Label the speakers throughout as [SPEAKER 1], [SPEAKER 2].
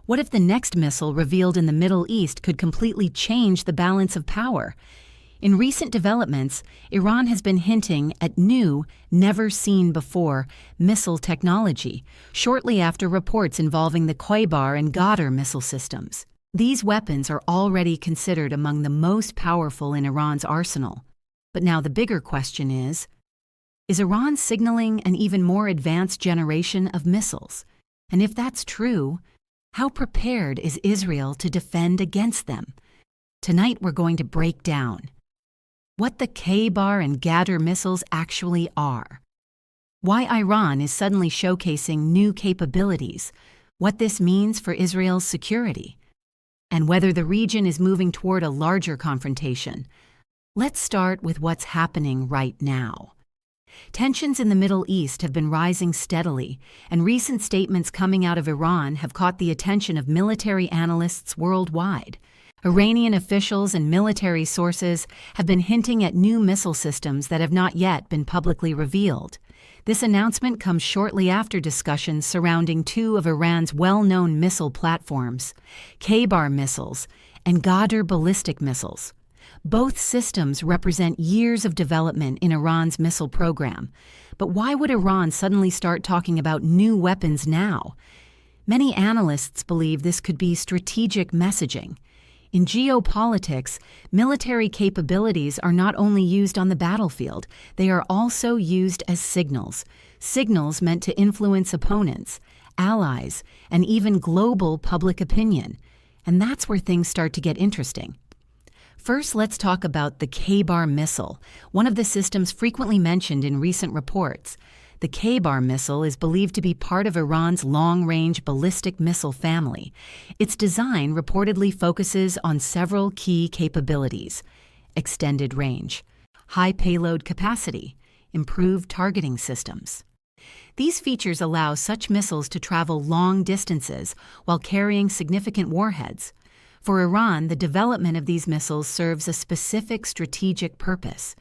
[SPEAKER 1] What if the next missile revealed in the Middle East could completely change the balance of power? In recent developments, Iran has been hinting at new, never-seen-before missile technology, shortly after reports involving the Kheibar and Ghadr missile systems. These weapons are already considered among the most powerful in Iran's arsenal. But now the bigger question is Iran signaling an even more advanced generation of missiles? And if that's true, how prepared is Israel to defend against them? Tonight we're going to break down what the Kheibar and Ghadr missiles actually are, why Iran is suddenly showcasing new capabilities, what this means for Israel's security, and whether the region is moving toward a larger confrontation. Let's start with what's happening right now. Tensions in the Middle East have been rising steadily, and recent statements coming out of Iran have caught the attention of military analysts worldwide. Iranian officials and military sources have been hinting at new missile systems that have not yet been publicly revealed. This announcement comes shortly after discussions surrounding two of Iran's well-known missile platforms, Kheibar missiles and Ghadr ballistic missiles. Both systems represent years of development in Iran's missile program. But why would Iran suddenly start talking about new weapons now? Many analysts believe this could be strategic messaging. In geopolitics, military capabilities are not only used on the battlefield, they are also used as signals meant to influence opponents, allies, and even global public opinion. And that's where things start to get interesting. First, let's talk about the Kheibar missile, one of the systems frequently mentioned in recent reports. The Kheibar missile is believed to be part of Iran's long-range ballistic missile family. Its design reportedly focuses on several key capabilities: extended range, high payload capacity, improved targeting systems. These features allow such missiles to travel long distances while carrying significant warheads. For Iran, the development of these missiles serves a specific strategic purpose.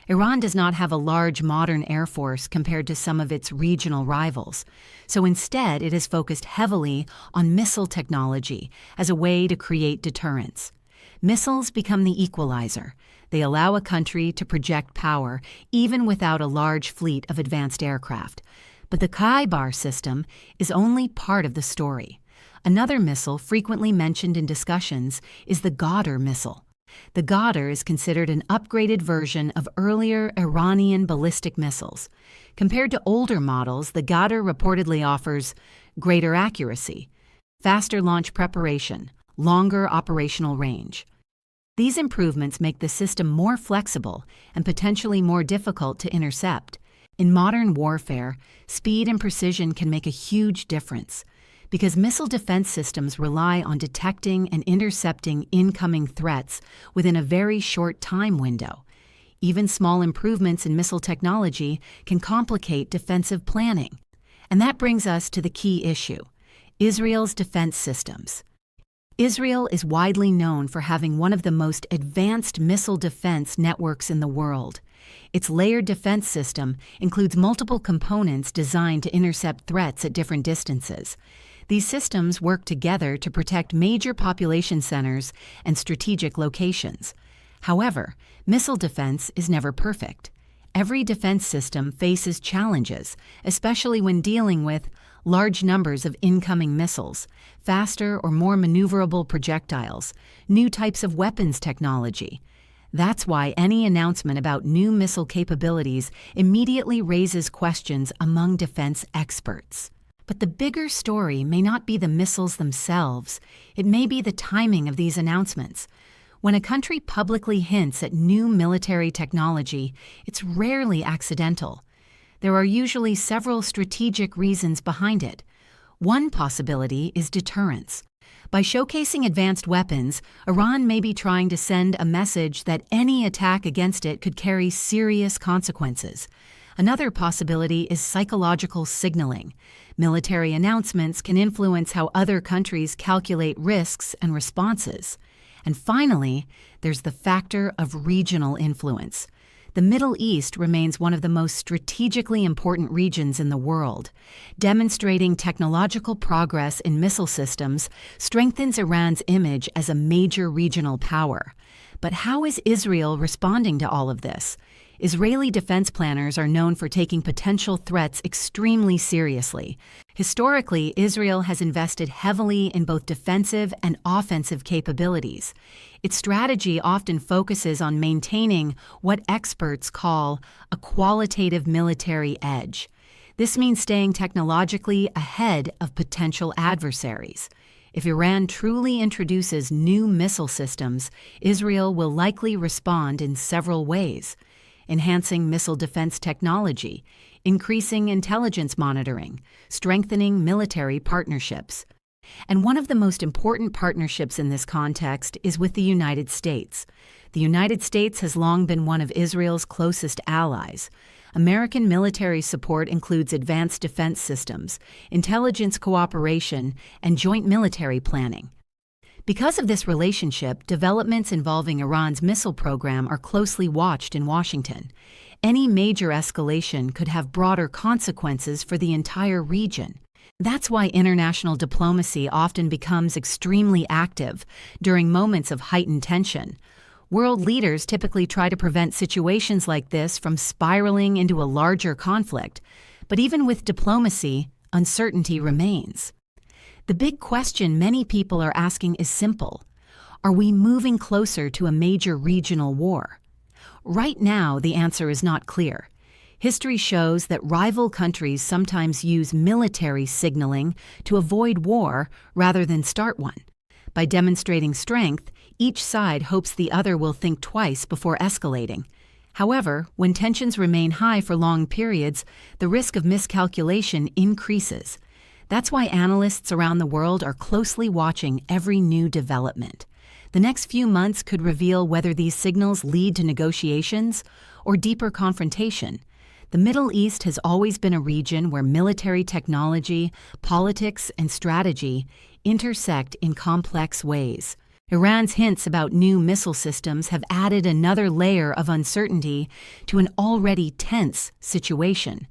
[SPEAKER 1] Iran does not have a large modern air force compared to some of its regional rivals, so instead it is focused heavily on missile technology as a way to create deterrence. Missiles become the equalizer. They allow a country to project power even without a large fleet of advanced aircraft. But the Kheibar system is only part of the story. Another missile frequently mentioned in discussions is the Ghadr missile. The Ghadr is considered an upgraded version of earlier Iranian ballistic missiles. Compared to older models, the Ghadr reportedly offers greater accuracy, faster launch preparation, longer operational range. These improvements make the system more flexible and potentially more difficult to intercept. In modern warfare, speed and precision can make a huge difference, because missile defense systems rely on detecting and intercepting incoming threats within a very short time window. Even small improvements in missile technology can complicate defensive planning. And that brings us to the key issue: Israel's defense systems. Israel is widely known for having one of the most advanced missile defense networks in the world. Its layered defense system includes multiple components designed to intercept threats at different distances. These systems work together to protect major population centers and strategic locations. However, missile defense is never perfect. Every defense system faces challenges, especially when dealing with large numbers of incoming missiles, faster or more maneuverable projectiles, new types of weapons technology. That's why any announcement about new missile capabilities immediately raises questions among defense experts. But the bigger story may not be the missiles themselves. It may be the timing of these announcements. When a country publicly hints at new military technology, it's rarely accidental. There are usually several strategic reasons behind it. One possibility is deterrence. By showcasing advanced weapons, Iran may be trying to send a message that any attack against it could carry serious consequences. Another possibility is psychological signaling. Military announcements can influence how other countries calculate risks and responses. And finally, there's the factor of regional influence. The Middle East remains one of the most strategically important regions in the world. Demonstrating technological progress in missile systems strengthens Iran's image as a major regional power. But how is Israel responding to all of this? Israeli defense planners are known for taking potential threats extremely seriously. Historically, Israel has invested heavily in both defensive and offensive capabilities. Its strategy often focuses on maintaining what experts call a qualitative military edge. This means staying technologically ahead of potential adversaries. If Iran truly introduces new missile systems, Israel will likely respond in several ways: enhancing missile defense technology, increasing intelligence monitoring, strengthening military partnerships. And one of the most important partnerships in this context is with the United States. The United States has long been one of Israel's closest allies. American military support includes advanced defense systems, intelligence cooperation, and joint military planning. Because of this relationship, developments involving Iran's missile program are closely watched in Washington. Any major escalation could have broader consequences for the entire region. That's why international diplomacy often becomes extremely active during moments of heightened tension. World leaders typically try to prevent situations like this from spiraling into a larger conflict. But even with diplomacy, uncertainty remains. The big question many people are asking is simple: are we moving closer to a major regional war? Right now, the answer is not clear. History shows that rival countries sometimes use military signaling to avoid war rather than start one. By demonstrating strength, each side hopes the other will think twice before escalating. However, when tensions remain high for long periods, the risk of miscalculation increases. That's why analysts around the world are closely watching every new development. The next few months could reveal whether these signals lead to negotiations or deeper confrontation. The Middle East has always been a region where military technology, politics, and strategy intersect in complex ways. Iran's hints about new missile systems have added another layer of uncertainty to an already tense situation.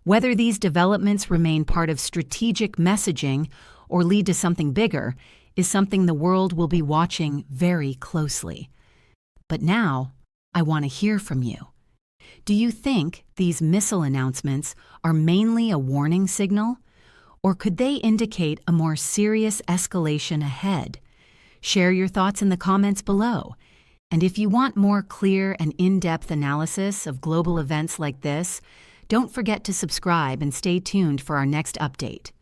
[SPEAKER 1] Whether these developments remain part of strategic messaging or lead to something bigger is something the world will be watching very closely. But now, I want to hear from you. Do you think these missile announcements are mainly a warning signal? Or could they indicate a more serious escalation ahead? Share your thoughts in the comments below. And if you want more clear and in-depth analysis of global events like this, don't forget to subscribe and stay tuned for our next update.